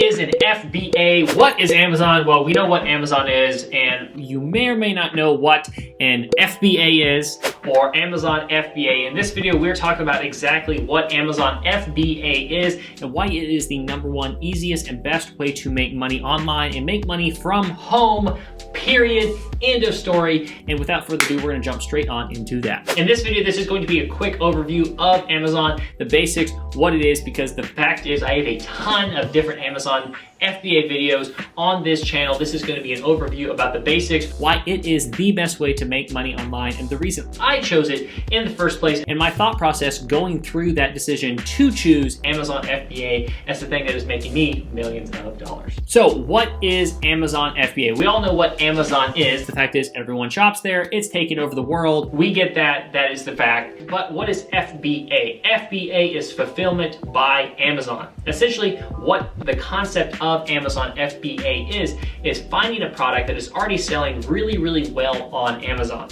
is an FBA? What is Amazon? Well, we know what Amazon is, and you may or may not know what an FBA is, or Amazon FBA. In this video, we're talking about exactly what Amazon FBA is and why it is the #1 easiest and best way to make money online and make money from home, period, end of story. And without further ado, we're gonna jump straight on into that. In this video, this is going to be a quick overview of Amazon, the basics, what it is, because the fact is I have a ton of different Amazon FBA videos on this channel. This is going to be an overview about the basics, why it is the best way to make money online, and the reason I chose it in the first place, and my thought process going through that decision to choose Amazon FBA as the thing that is making me millions of dollars. So what is Amazon FBA? We all know what Amazon is. The fact is everyone shops there. It's taken over the world. We get that. That is the fact. But what is FBA? FBA is fulfillment by Amazon. Essentially, what the concept of Amazon FBA is finding a product that is already selling really, really well on Amazon.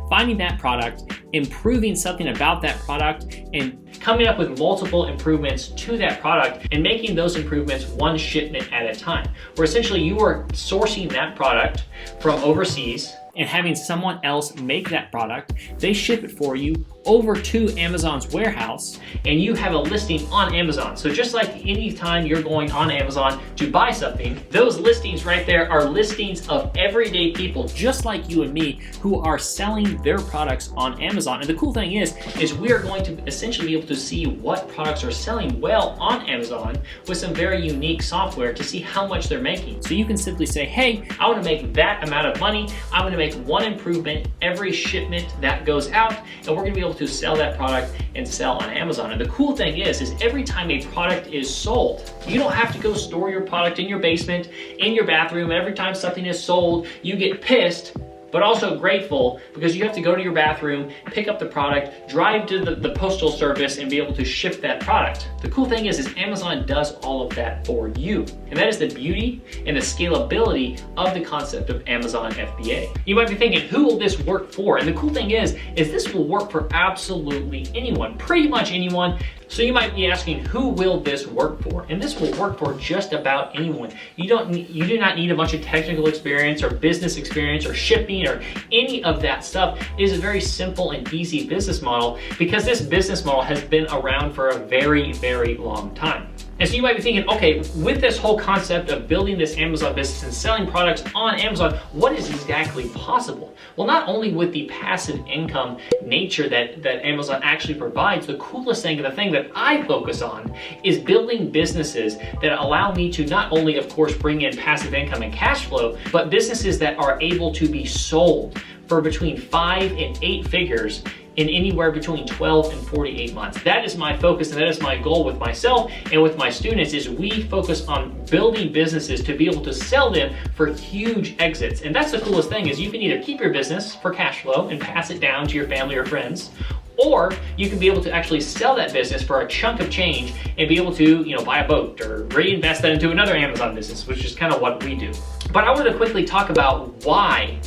Finding that product, improving something about that product, and coming up with multiple improvements to that product and making those improvements one shipment at a time. Where essentially you are sourcing that product from overseas and having someone else make that product. They ship it for you over to Amazon's warehouse, and you have a listing on Amazon. So just like any time you're going on Amazon to buy something, those listings right there are listings of everyday people just like you and me who are selling their products on Amazon. And the cool thing is we are going to essentially be able to see what products are selling well on Amazon with some very unique software to see how much they're making. So you can simply say, hey, I want to make that amount of money. I'm going to make one improvement every shipment that goes out, and we're going to be able to sell that product and sell on Amazon. And the cool thing is every time a product is sold, you don't have to go store your product in your basement, in your bathroom. Every time something is sold, you get pissed, but also grateful, because you have to go to your bathroom, pick up the product, drive to the postal service, and be able to ship that product. The cool thing is Amazon does all of that for you. And that is the beauty and the scalability of the concept of Amazon FBA. You might be thinking, who will this work for? And the cool thing is this will work for absolutely anyone, pretty much anyone. So you might be asking, who will this work for? And this will work for just about anyone. You do not need a bunch of technical experience or business experience or shipping or any of that stuff. It is a very simple and easy business model, because this business model has been around for a very, very long time. And so you might be thinking, okay, with this whole concept of building this Amazon business and selling products on Amazon, what is exactly possible? Well, not only with the passive income nature that Amazon actually provides, the coolest thing and the thing that I focus on is building businesses that allow me to not only, of course, bring in passive income and cash flow, but businesses that are able to be sold for between 5 and 8 figures in anywhere between 12 and 48 months. That is my focus, and that is my goal with myself and with my students, is we focus on building businesses to be able to sell them for huge exits. And that's the coolest thing, is you can either keep your business for cash flow and pass it down to your family or friends, or you can be able to actually sell that business for a chunk of change and be able to, buy a boat or reinvest that into another Amazon business, which is kind of what we do. But I want to quickly talk about why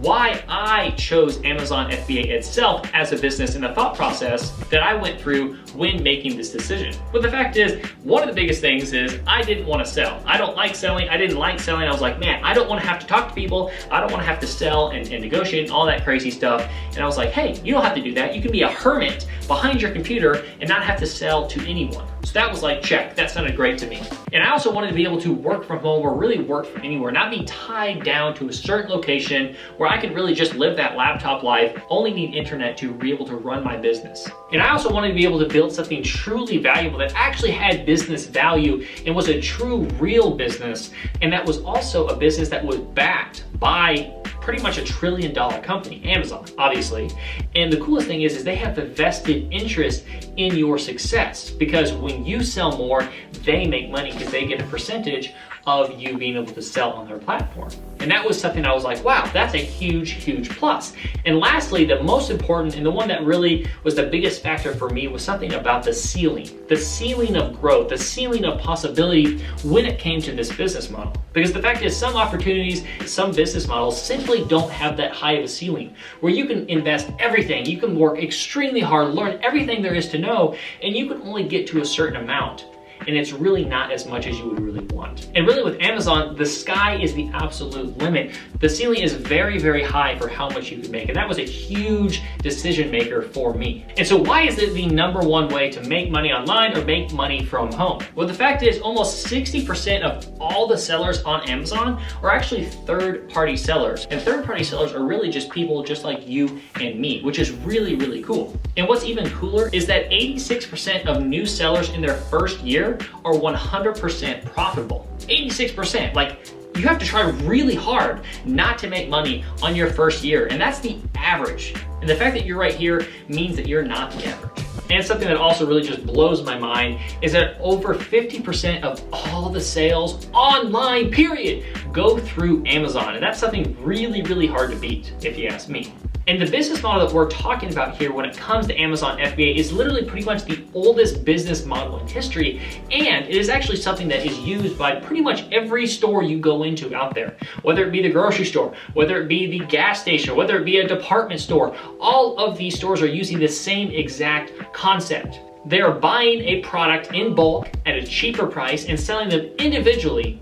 I chose Amazon FBA itself as a business and the thought process that I went through when making this decision. But the fact is, one of the biggest things is I didn't want to sell. I don't like selling. I didn't like selling. I was like, man, I don't want to have to talk to people. I don't want to have to sell and negotiate and all that crazy stuff. And I was like, hey, you don't have to do that. You can be a hermit behind your computer and not have to sell to anyone. So that was like, check, that sounded great to me. And I also wanted to be able to work from home or really work from anywhere, not be tied down to a certain location where I could really just live that laptop life, only need internet to be able to run my business. And I also wanted to be able to build something truly valuable that actually had business value and was a true, real business. And that was also a business that was backed by pretty much $1 trillion company, Amazon, obviously. And the coolest thing is they have the vested interest in your success, because when you sell more, they make money because they get a percentage of you being able to sell on their platform. And that was something I was like, wow, that's a huge, huge plus. And lastly, the most important and the one that really was the biggest factor for me was something about the ceiling of growth, the ceiling of possibility when it came to this business model. Because the fact is, some opportunities, some business models simply don't have that high of a ceiling where you can invest everything, you can work extremely hard, learn everything there is to know, and you can only get to a certain amount. and it's really not as much as you would really want. And really with Amazon, the sky is the absolute limit. The ceiling is very, very high for how much you can make, and that was a huge decision maker for me. And so why is it the #1 way to make money online or make money from home? Well, the fact is almost 60% of all the sellers on Amazon are actually third-party sellers. And third-party sellers are really just people just like you and me, which is really, really cool. And what's even cooler is that 86% of new sellers in their first year are 100% profitable. 86%, like, you have to try really hard not to make money on your first year, and that's the average. And the fact that you're right here means that you're not the average. And something that also really just blows my mind is that over 50% of all the sales online, period, go through Amazon. And that's something really, really hard to beat, if you ask me. And the business model that we're talking about here when it comes to Amazon FBA is literally pretty much the oldest business model in history, and it is actually something that is used by pretty much every store you go into out there. Whether it be the grocery store, whether it be the gas station, whether it be a department store, all of these stores are using the same exact concept. They are buying a product in bulk at a cheaper price and selling them individually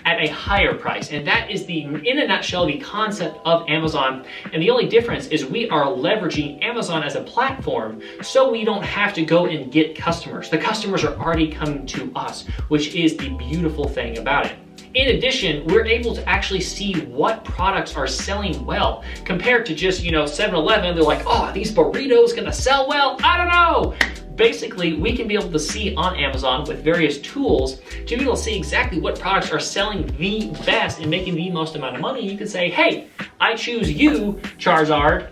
at a higher price. And that is in a nutshell, the concept of Amazon. And the only difference is we are leveraging Amazon as a platform so we don't have to go and get customers. The customers are already coming to us, which is the beautiful thing about it. In addition, we're able to actually see what products are selling well compared to just, 7-Eleven. They're like, oh, are these burritos gonna sell well? I don't know. Basically, we can be able to see on Amazon with various tools to be able to see exactly what products are selling the best and making the most amount of money. You can say, hey, I choose you, Charizard.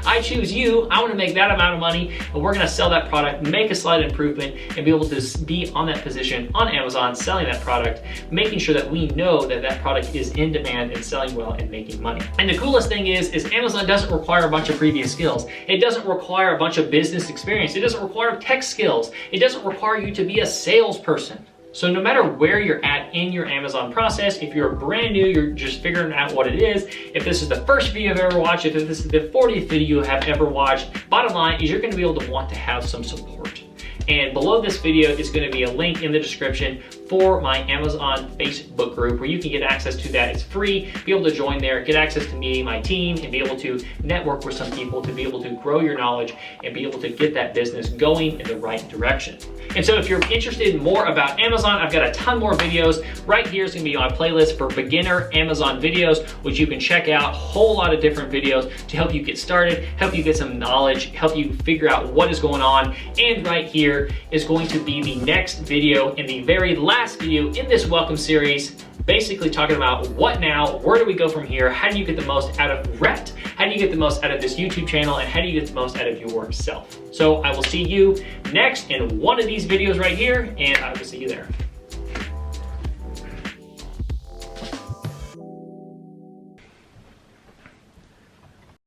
I choose you. I want to make that amount of money, and we're going to sell that product, make a slight improvement, and be able to be on that position on Amazon, selling that product, making sure that we know that that product is in demand and selling well and making money. And the coolest thing is Amazon doesn't require a bunch of previous skills. It doesn't require a bunch of business experience. It doesn't require tech skills. It doesn't require you to be a salesperson. So no matter where you're at in your Amazon process, if you're brand new, you're just figuring out what it is, if this is the first video you've ever watched, if this is the 40th video you have ever watched, bottom line is you're going to be able to want to have some support. And below this video is going to be a link in the description for my Amazon Facebook group where you can get access to that. It's free. Be able to join there, get access to me, my team, and be able to network with some people to be able to grow your knowledge and be able to get that business going in the right direction. And so if you're interested in more about Amazon, I've got a ton more videos. Right here is going to be my playlist for beginner Amazon videos, which you can check out. A whole lot of different videos to help you get started, help you get some knowledge, help you figure out what is going on. And right here is going to be the next video and the very last video in this welcome series, basically talking about what now, where do we go from here, how do you get the most out of Rhett, how do you get the most out of this YouTube channel, and how do you get the most out of yourself. So I will see you next in one of these videos right here, and I will see you there.